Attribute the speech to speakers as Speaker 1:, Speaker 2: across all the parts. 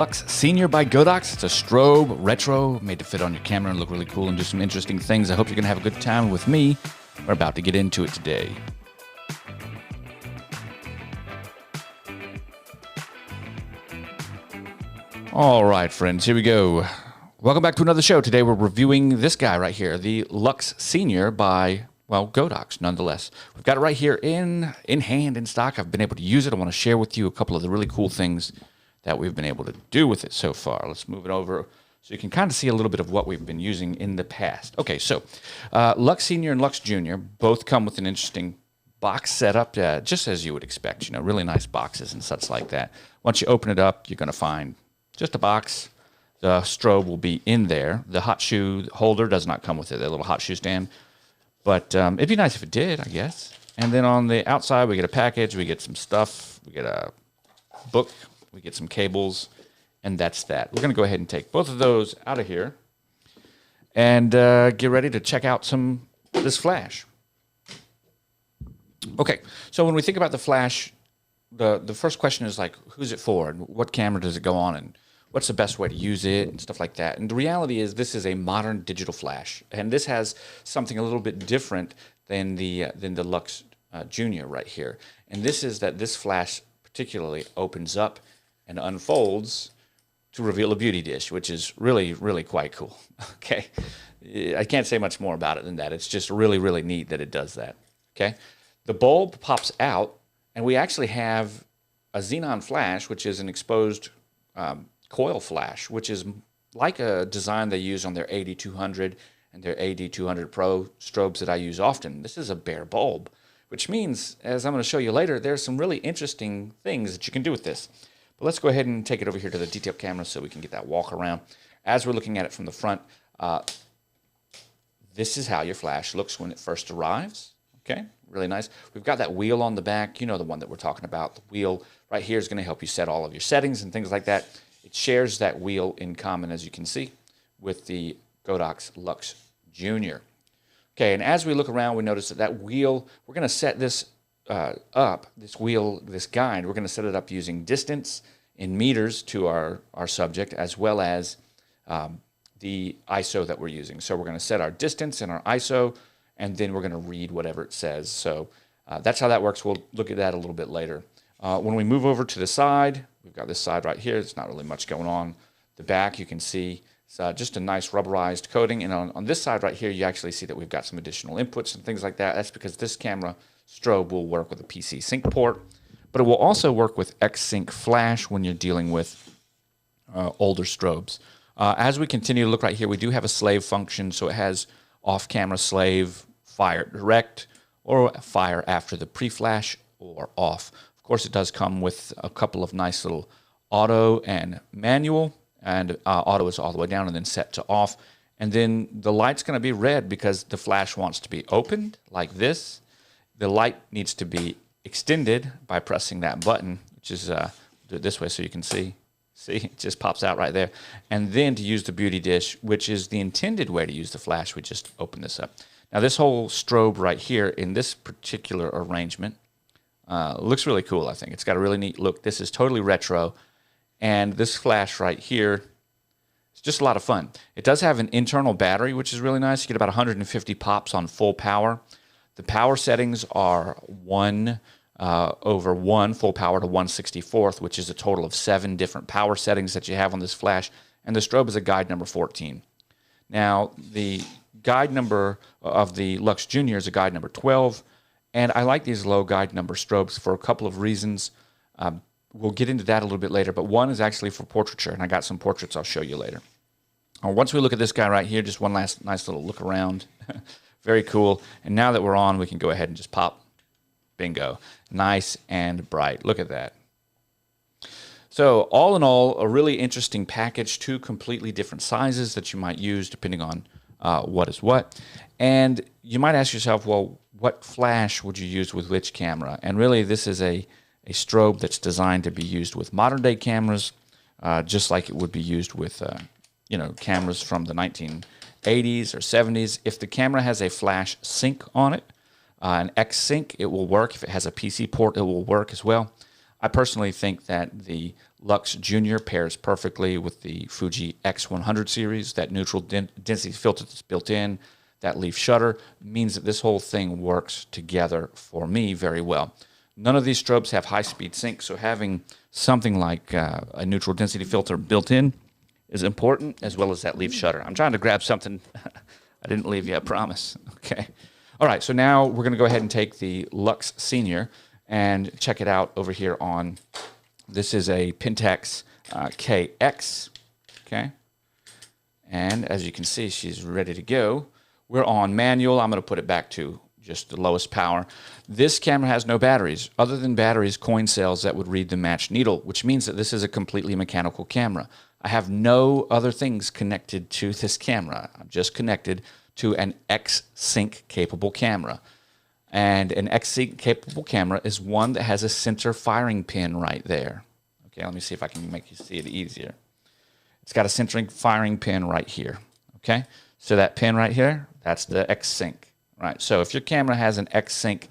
Speaker 1: Godox Senior by Godox. It's a strobe retro made to fit on your camera and look really cool and do some interesting things. I hope you're going to have a good time with me. We're about to get into it today. All right, friends, here we go. Welcome back to another show. Today we're reviewing this guy right here, the Lux Senior by, well, Godox, nonetheless. We've got it right here in hand, in stock. I've been able to use it. I want to share with you a couple of the really cool things that we've been able to do with it so far. Let's move it over so you can kind of see a little bit of what we've been using in the past. Okay, so Lux Senior and Lux Junior both come with an interesting box setup, just as you would expect, you know, really nice boxes and such like that. Once you open it up, you're going to find just a box. The strobe will be in there. The hot shoe holder does not come with it, that little hot shoe stand. But it'd be nice if it did, I guess. And then on the outside, we get a package. We get some stuff. We get a book. We get some cables. And that's that. We're going to go ahead and take both of those out of here and get ready to check out this flash. Okay, so when we think about the flash, the first question is like, who's it for? And what camera does it go on? And what's the best way to use it and stuff like that. And the reality is this is a modern digital flash. And this has something a little bit different than the Lux Junior right here. And this is that this flash particularly opens up and unfolds to reveal a beauty dish, which is really, really quite cool. Okay. I can't say much more about it than that. It's just really, really neat that it does that. Okay. The bulb pops out, and we actually have a xenon flash, which is an exposed coil flash, which is like a design they use on their AD200 and their AD200 Pro strobes that I use often. This is a bare bulb, which means, as I'm going to show you later, there's some really interesting things that you can do with this. But let's go ahead and take it over here to the detail camera so we can get that walk around. As we're looking at it from the front, this is how your flash looks when it first arrives. Okay, really nice. We've got that wheel on the back. You know the one that we're talking about. The wheel right here is going to help you set all of your settings and things like that. It shares that wheel in common, as you can see, with the Godox Lux Junior. Okay, and as we look around, we notice that wheel, we're going to set this up, this guide, we're going to set it up using distance in meters to our subject, as well as the ISO that we're using. So we're going to set our distance and our ISO, and then we're going to read whatever it says. So that's how that works. We'll look at that a little bit later. When we move over to the side, we've got this side right here. There's not really much going on. The back, you can see it's just a nice rubberized coating. And on this side right here, you actually see that we've got some additional inputs and things like that. That's because this camera strobe will work with a PC sync port, but it will also work with X-Sync flash when you're dealing with older strobes. As we continue to look right here, we do have a slave function. So it has off-camera slave, fire direct, or fire after the pre-flash, or off. Of course, it does come with a couple of nice little auto and manual, and auto is all the way down and then set to off. And then the light's going to be red because the flash wants to be opened like this. The light needs to be extended by pressing that button, which is, do it this way so you can see. See, it just pops out right there. And then to use the beauty dish, which is the intended way to use the flash, we just open this up. Now this whole strobe right here in this particular arrangement looks really cool, I think. It's got a really neat look. This is totally retro. And this flash right here, it's just a lot of fun. It does have an internal battery, which is really nice. You get about 150 pops on full power. The power settings are 1/1 full power to 1/64, which is a total of 7 different power settings that you have on this flash. And the strobe is a guide number 14. Now, the guide number of the Lux Junior is a guide number 12. And I like these low guide number strobes for a couple of reasons. We'll get into that a little bit later, but one is actually for portraiture, and I got some portraits I'll show you later. Once we look at this guy right here, just one last nice little look around. Very cool. And now that we're on, we can go ahead and just pop. Bingo. Nice and bright. Look at that. So all in all, a really interesting package, 2 completely different sizes that you might use depending on what is what. And you might ask yourself, well, what flash would you use with which camera? And really, this is a strobe that's designed to be used with modern day cameras, just like it would be used with cameras from the 1980s or 70s. If the camera has a flash sync on it, an X-Sync, it will work. If it has a PC port, it will work as well. I personally think that the Lux Junior pairs perfectly with the Fuji X100 series. That neutral density filter that's built in, that leaf shutter, means that this whole thing works together for me very well. None of these strobes have high-speed sync, so having something like a neutral density filter built in is important, as well as that leaf shutter. I'm trying to grab something. I didn't leave you, I promise. Okay. All right, so now we're going to go ahead and take the Lux Senior and check it out over here on, this is a Pentax KX, okay? And as you can see, she's ready to go. We're on manual. I'm going to put it back to just the lowest power. This camera has no batteries, other than batteries, coin cells that would read the match needle, which means that this is a completely mechanical camera. I have no other things connected to this camera. I'm just connected to an X-Sync capable camera. And an X-Sync capable camera is one that has a center firing pin right there. Okay, let me see if I can make you see it easier. It's got a centering firing pin right here. Okay, so that pin right here, that's the X-Sync. Right, so if your camera has an X-Sync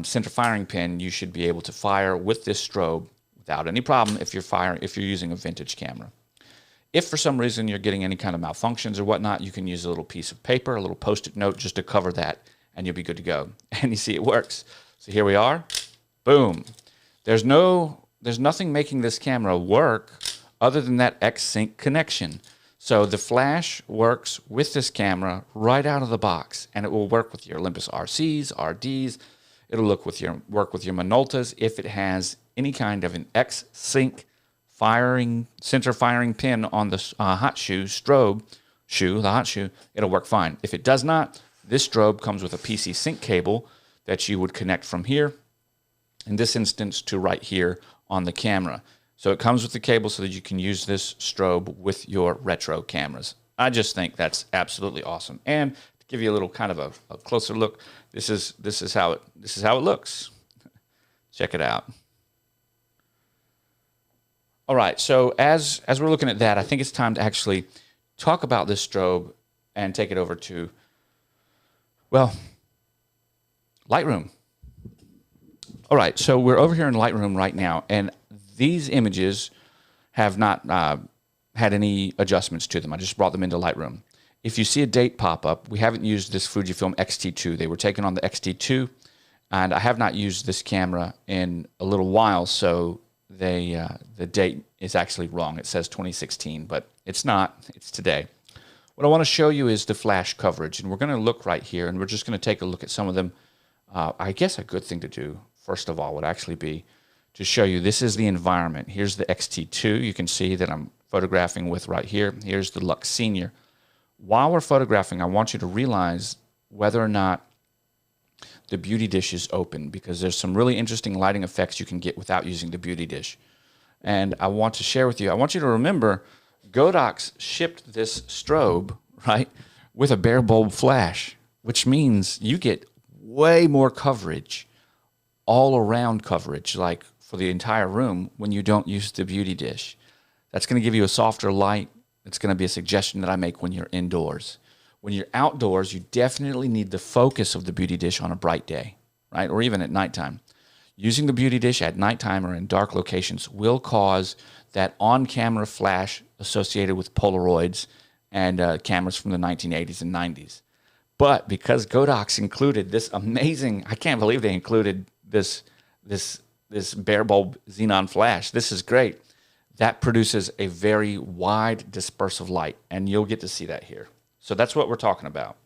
Speaker 1: center firing pin, you should be able to fire with this strobe without any problem if you're using a vintage camera. If for some reason you're getting any kind of malfunctions or whatnot, you can use a little piece of paper, a little Post-it note just to cover that, and you'll be good to go. And you see it works. So here we are. Boom. There's nothing making this camera work other than that X-Sync connection. So the flash works with this camera right out of the box, and it will work with your Olympus RCs, RDs. It'll work with your Minoltas if it has any kind of an X-Sync center firing pin on the hot shoe, strobe shoe, the hot shoe, it'll work fine. If it does not, this strobe comes with a PC sync cable that you would connect from here, in this instance, to right here on the camera. So it comes with the cable so that you can use this strobe with your retro cameras. I just think that's absolutely awesome. And to give you a little kind of a closer look, this is how it looks. Check it out. All right, so as we're looking at that, I think it's time to actually talk about this strobe and take it over to, well, Lightroom. All right, so we're over here in Lightroom right now, and these images have not had any adjustments to them. I just brought them into Lightroom. If you see a date pop up, we haven't used this Fujifilm X-T2. They were taken on the X-T2, and I have not used this camera in a little while, so the date is actually wrong. It says 2016, but it's not. It's today. What I want to show you is the flash coverage, and we're going to look right here, and we're just going to take a look at some of them. I guess a good thing to do, first of all, would actually be to show you this is the environment. Here's the X-T2. You can see that I'm photographing with right here. Here's the Lux Senior. While we're photographing, I want you to realize whether or not the beauty dish is open, because there's some really interesting lighting effects you can get without using the beauty dish. And I want to share with you, I want you to remember Godox shipped this strobe, right, with a bare bulb flash, which means you get way more coverage, all around coverage, like for the entire room when you don't use the beauty dish. That's going to give you a softer light. It's going to be a suggestion that I make when you're indoors. When you're outdoors, you definitely need the focus of the beauty dish on a bright day, right? Or even at nighttime. Using the beauty dish at nighttime or in dark locations will cause that on-camera flash associated with Polaroids and cameras from the 1980s and 90s. But because Godox included this amazing, I can't believe they included this bare bulb xenon flash. This is great. That produces a very wide dispersive light, and you'll get to see that here. So that's what we're talking about.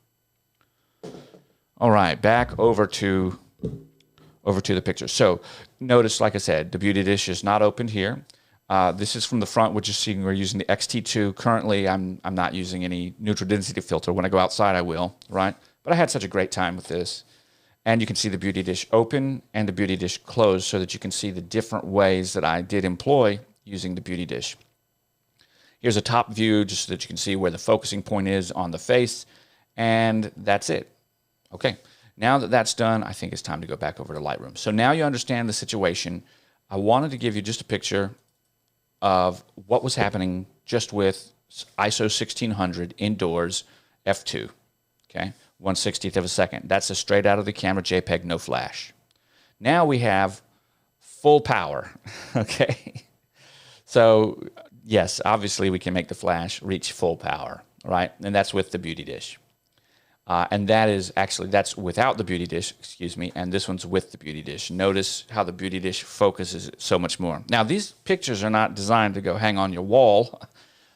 Speaker 1: All right, back over to the picture. So notice, like I said, the beauty dish is not opened here. This is from the front, which is seeing we're using the X-T2. Currently, I'm not using any neutral density filter. When I go outside, I will, right? But I had such a great time with this. And you can see the beauty dish open and the beauty dish closed so that you can see the different ways that I did employ using the beauty dish. Here's a top view just so that you can see where the focusing point is on the face, and that's it. Okay, now that that's done, I think it's time to go back over to Lightroom. So now you understand the situation. I wanted to give you just a picture of what was happening just with ISO 1600 indoors f2, okay, 1/60th of a second. That's a straight out of the camera JPEG, no flash. Now we have full power, okay? So yes, obviously we can make the flash reach full power, right? And that's with the beauty dish. And that is actually, that's without the beauty dish, excuse me, and this one's with the beauty dish. Notice how the beauty dish focuses it so much more. Now, these pictures are not designed to go hang on your wall.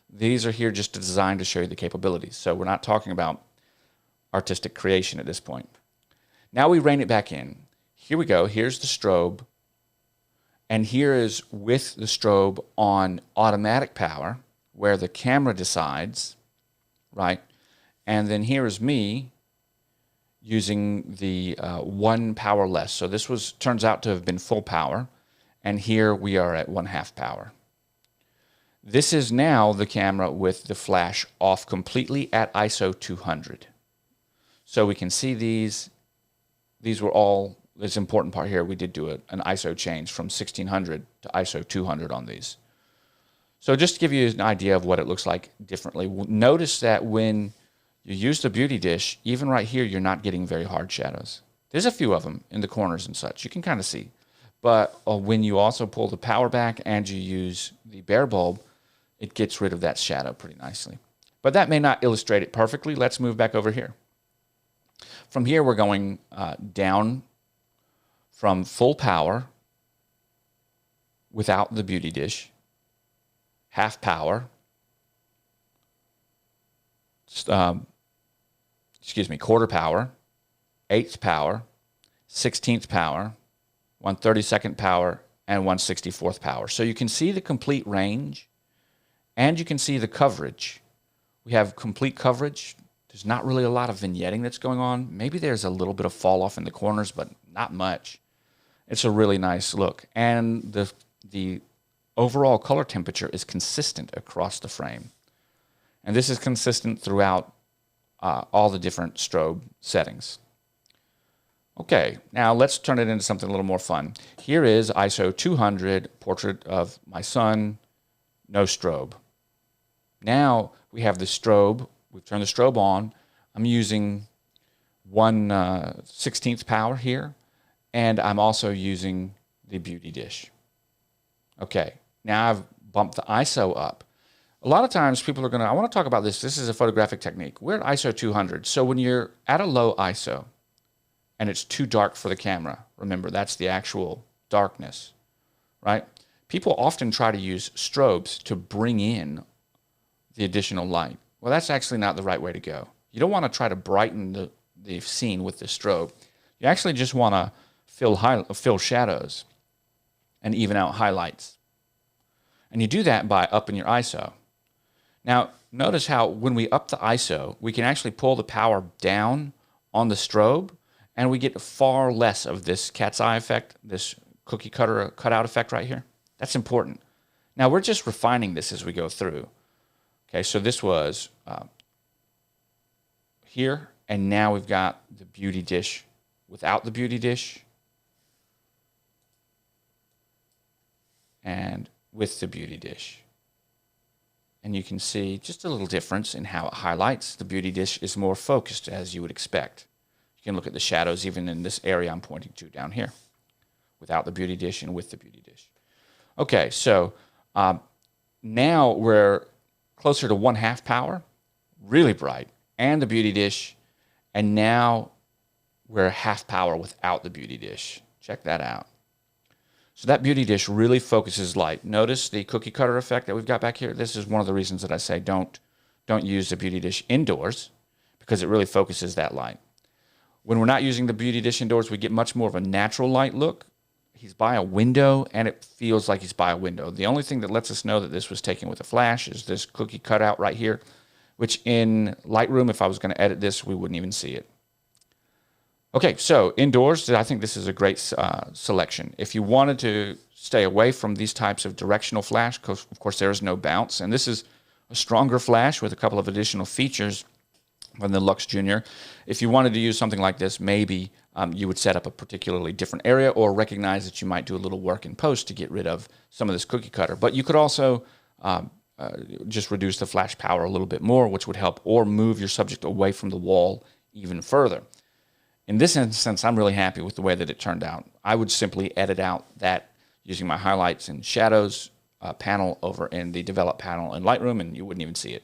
Speaker 1: These are here just designed to show you the capabilities. So we're not talking about artistic creation at this point. Now we rein it back in. Here we go. Here's the strobe. And here is with the strobe on automatic power, where the camera decides, right? And then here is me using the 1 power less. So this turns out to have been full power. And here we are at 1/2 power. This is now the camera with the flash off completely at ISO 200. So we can see these. These were all, this important part here, we did do an ISO change from 1600 to ISO 200 on these. So just to give you an idea of what it looks like differently, notice that when you use the beauty dish, even right here, you're not getting very hard shadows. There's a few of them in the corners and such. You can kind of see. But when you also pull the power back and you use the bare bulb, it gets rid of that shadow pretty nicely. But that may not illustrate it perfectly. Let's move back over here. From here, we're going down from full power without the beauty dish, 1/2 power, quarter power, 1/8 power, 1/16 power, 1/32 power, and 1/64 power. So you can see the complete range, and you can see the coverage. We have complete coverage. There's not really a lot of vignetting that's going on. Maybe there's a little bit of fall off in the corners, but not much. It's a really nice look. And the overall color temperature is consistent across the frame. And this is consistent throughout all the different strobe settings. Okay, now let's turn it into something a little more fun. Here is ISO 200, portrait of my son, no strobe. Now we have the strobe. We've turned the strobe on. I'm using 1/16 power here, and I'm also using the beauty dish. Okay, now I've bumped the ISO up. A lot of times people are I want to talk about this. This is a photographic technique. We're at ISO 200. So when you're at a low ISO and it's too dark for the camera, remember that's the actual darkness, right? People often try to use strobes to bring in the additional light. Well, that's actually not the right way to go. You don't want to try to brighten the scene with the strobe. You actually just want to fill shadows and even out highlights. And you do that by upping your ISO. Now, notice how when we up the ISO, we can actually pull the power down on the strobe, and we get far less of this cat's eye effect, this cookie cutout effect right here. That's important. Now, we're just refining this as we go through. Okay, so this was here, and now we've got the beauty dish without the beauty dish and with the beauty dish. And you can see just a little difference in how it highlights. The beauty dish is more focused, as you would expect. You can look at the shadows even in this area I'm pointing to down here, without the beauty dish and with the beauty dish. Okay, so now we're closer to 1/2 power, really bright, and the beauty dish, and now we're 1/2 power without the beauty dish. Check that out. So that beauty dish really focuses light. Notice the cookie cutter effect that we've got back here. This is one of the reasons that I say don't use the beauty dish indoors, because it really focuses that light. When we're not using the beauty dish indoors, we get much more of a natural light look. He's by a window, and it feels like he's by a window. The only thing that lets us know that this was taken with a flash is this cookie cutout right here, which in Lightroom, if I was going to edit this, we wouldn't even see it. Okay, so indoors, I think this is a great selection. If you wanted to stay away from these types of directional flash, because of course there is no bounce, and this is a stronger flash with a couple of additional features than the Lux Junior. If you wanted to use something like this, maybe you would set up a particularly different area, or recognize that you might do a little work in post to get rid of some of this cookie cutter. But you could also just reduce the flash power a little bit more, which would help, or move your subject away from the wall even further. In this instance, I'm really happy with the way that it turned out. I would simply edit out that using my highlights and shadows panel over in the develop panel in Lightroom, and you wouldn't even see it.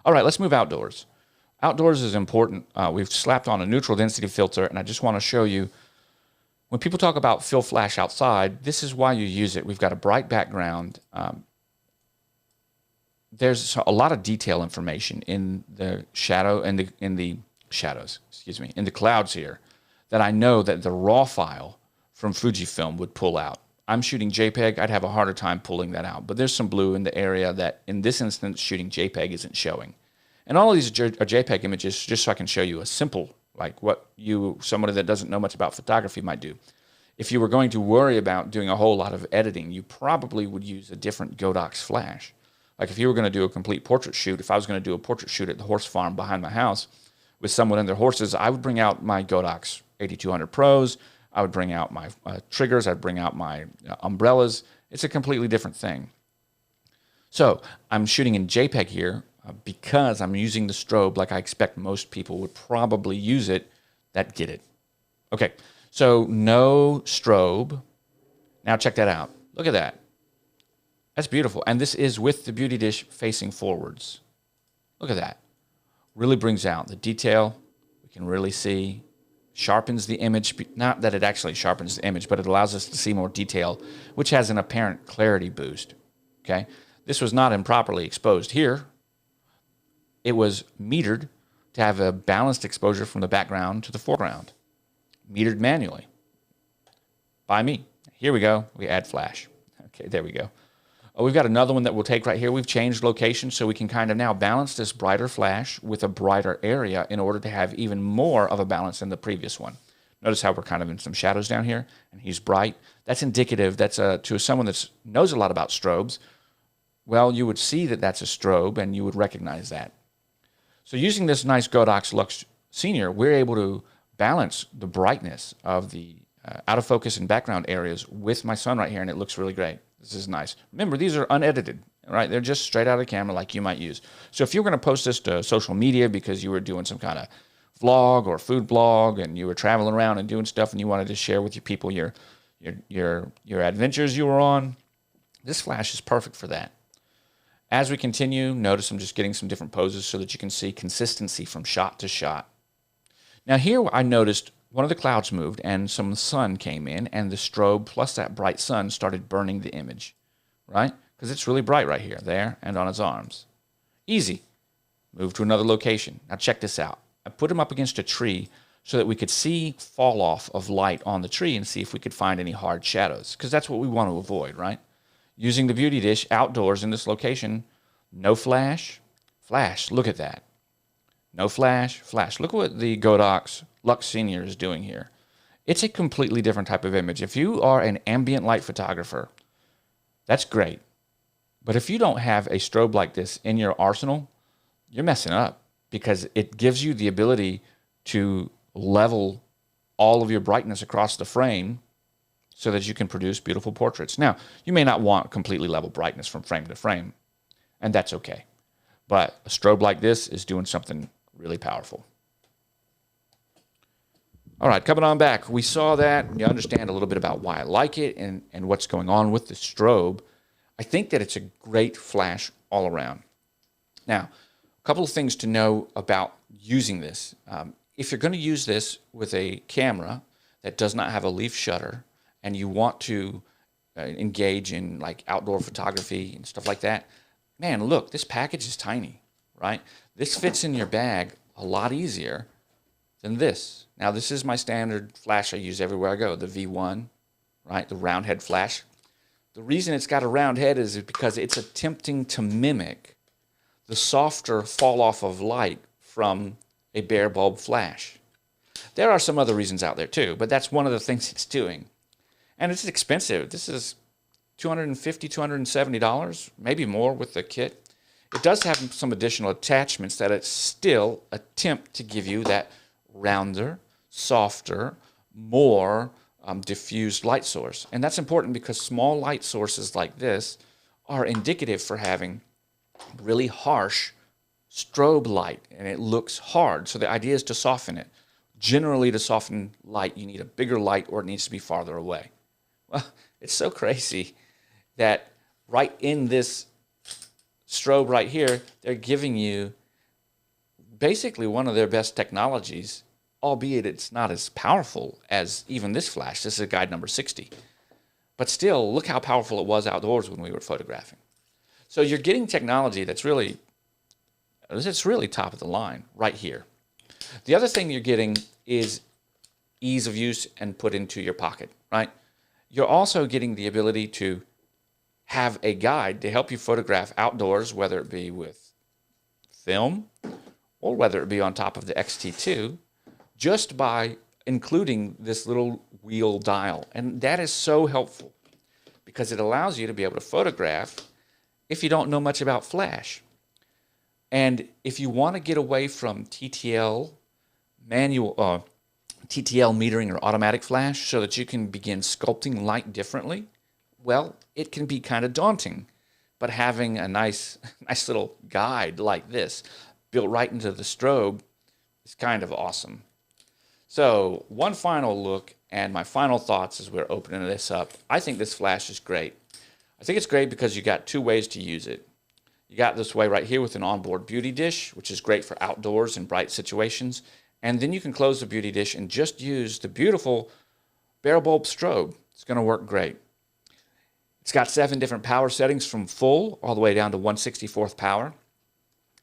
Speaker 1: All right, let's move outdoors. Outdoors is important. We've slapped on a neutral density filter, and I just want to show you, when people talk about fill flash outside, this is why you use it. We've got a bright background. There's a lot of detail information in the shadow and in the shadows, excuse me, in the clouds here that I know that the raw file from Fujifilm would pull out. I'm shooting JPEG, I'd have a harder time pulling that out. But there's some blue in the area that, in this instance, shooting JPEG isn't showing. And all of these are JPEG images, just so I can show you a simple, like what somebody that doesn't know much about photography might do. If you were going to worry about doing a whole lot of editing, you probably would use a different Godox flash. Like if you were going to do a complete portrait shoot, if I was going to do a portrait shoot at the horse farm behind my house with someone and their horses, I would bring out my Godox 8200 Pros. I would bring out my triggers. I'd bring out my umbrellas. It's a completely different thing. So I'm shooting in JPEG here because I'm using the strobe like I expect most people would probably use it that get it. Okay, so no strobe. Now check that out. Look at that. That's beautiful. And this is with the beauty dish facing forwards. Look at that. Really brings out the detail. We can really see. Sharpens the image. Not that it actually sharpens the image, but it allows us to see more detail, which has an apparent clarity boost. Okay? This was not improperly exposed here. It was metered to have a balanced exposure from the background to the foreground. Metered manually by me. Here we go. We add flash. Okay, there we go. We've got another one that we'll take right here. We've changed location so we can kind of now balance this brighter flash with a brighter area in order to have even more of a balance than the previous one. Notice how we're kind of in some shadows down here, and he's bright. That's indicative. That's to someone that knows a lot about strobes. Well, you would see that that's a strobe, and you would recognize that. So using this nice Godox Lux Senior, we're able to balance the brightness of the out of focus and background areas with my sun right here, and it looks really great. This is nice. Remember, these are unedited, right? They're just straight out of the camera like you might use. So if you were going to post this to social media because you were doing some kind of vlog or food blog and you were traveling around and doing stuff and you wanted to share with your people your adventures you were on, this flash is perfect for that. As we continue, notice I'm just getting some different poses so that you can see consistency from shot to shot. Now here I noticed one of the clouds moved and some sun came in and the strobe plus that bright sun started burning the image, right? Because it's really bright right here, there, and on his arms. Easy. Move to another location. Now check this out. I put him up against a tree so that we could see fall off of light on the tree and see if we could find any hard shadows, because that's what we want to avoid, right? Using the beauty dish outdoors in this location, no flash, flash, look at that. No flash, flash. Look what the Godox Lux Senior is doing here. It's a completely different type of image. If you are an ambient light photographer, that's great. But if you don't have a strobe like this in your arsenal, you're messing up, because it gives you the ability to level all of your brightness across the frame so that you can produce beautiful portraits. Now, you may not want completely level brightness from frame to frame, and that's okay. But a strobe like this is doing something really powerful. All right, coming on back. We saw that, and you understand a little bit about why I like it and what's going on with the strobe. I think that it's a great flash all around. Now, a couple of things to know about using this. If you're going to use this with a camera that does not have a leaf shutter and you want to engage in like outdoor photography and stuff like that, man, look, this package is tiny, right? This fits in your bag a lot easier than this. Now, this is my standard flash I use everywhere I go, the V1, right? The round head flash. The reason it's got a round head is because it's attempting to mimic the softer fall off of light from a bare bulb flash. There are some other reasons out there too, but that's one of the things it's doing. And it's expensive. This is $250, $270, maybe more with the kit. It does have some additional attachments that it still attempt to give you that rounder, softer, more diffused light source. And that's important because small light sources like this are indicative for having really harsh strobe light, and it looks hard. So the idea is to soften it. Generally, to soften light, you need a bigger light or it needs to be farther away. Well, it's so crazy that right in this strobe right here, they're giving you basically one of their best technologies, albeit it's not as powerful as even this flash. This is a guide number 60. But still, look how powerful it was outdoors when we were photographing. So you're getting technology that's really, it's really top of the line right here. The other thing you're getting is ease of use and put into your pocket, right? You're also getting the ability to have a guide to help you photograph outdoors, whether it be with film or whether it be on top of the XT2, just by including this little wheel dial. And that is so helpful because it allows you to be able to photograph if you don't know much about flash. And if you want to get away from TTL metering or automatic flash so that you can begin sculpting light differently, well, it can be kind of daunting. But having a nice little guide like this built right into the strobe is kind of awesome. So one final look and my final thoughts as we're opening this up. I think this flash is great. I think it's great because you got two ways to use it. You got this way right here with an onboard beauty dish, which is great for outdoors and bright situations. And then you can close the beauty dish and just use the beautiful barrel bulb strobe. It's going to work great. It's got 7 different power settings from full all the way down to 1/64th power.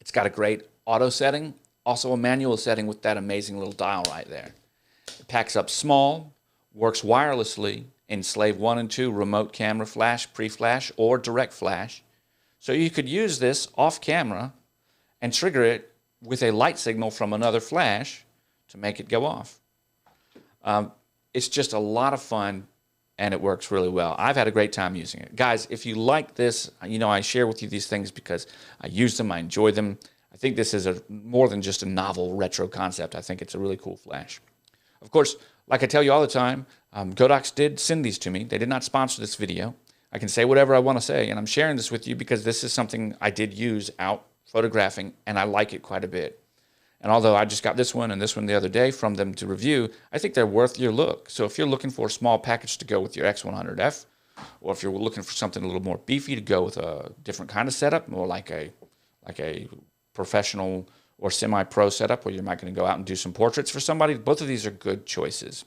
Speaker 1: It's got a great auto setting, also a manual setting with that amazing little dial right there. It packs up small, works wirelessly in Slave 1 and 2 remote camera flash, pre-flash, or direct flash. So you could use this off camera and trigger it with a light signal from another flash to make it go off. It's just a lot of fun and it works really well. I've had a great time using it. Guys, if you like this, you know I share with you these things because I use them, I enjoy them. I think this is more than just a novel retro concept. I think it's a really cool flash. Of course, like I tell you all the time, Godox did send these to me. They did not sponsor this video. I can say whatever I want to say, and I'm sharing this with you because this is something I did use out photographing, and I like it quite a bit. And although I just got this one and this one the other day from them to review, I think they're worth your look. So if you're looking for a small package to go with your X100F, or if you're looking for something a little more beefy to go with a different kind of setup, more like a professional or semi-pro setup where you're not going to go out and do some portraits for somebody, both of these are good choices.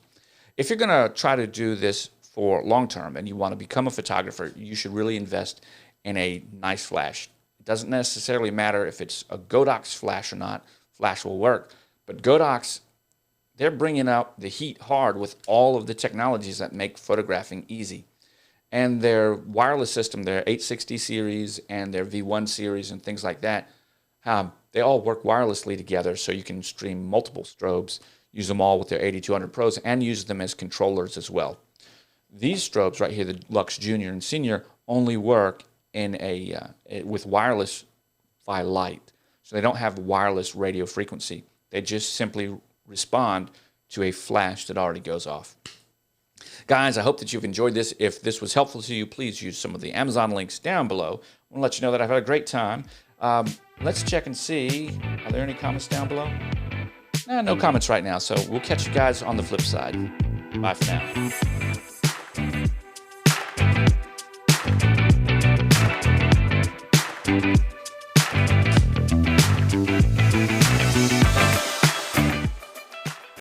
Speaker 1: If you're going to try to do this for long-term and you want to become a photographer, you should really invest in a nice flash. It doesn't necessarily matter if it's a Godox flash or not. Flash will work. But Godox, they're bringing out the heat hard with all of the technologies that make photographing easy. And their wireless system, their 860 series and their V1 series and things like that, they all work wirelessly together so you can stream multiple strobes, use them all with their 8200 Pros, and use them as controllers as well. These strobes right here, the Lux Junior and Senior, only work in with wireless by light. So they don't have wireless radio frequency. They just simply respond to a flash that already goes off. Guys, I hope that you've enjoyed this. If this was helpful to you, please use some of the Amazon links down below. I want to let you know that I've had a great time. Let's check and see. Are there any comments down below? No comments right now, so we'll catch you guys on the flip side. Bye for now.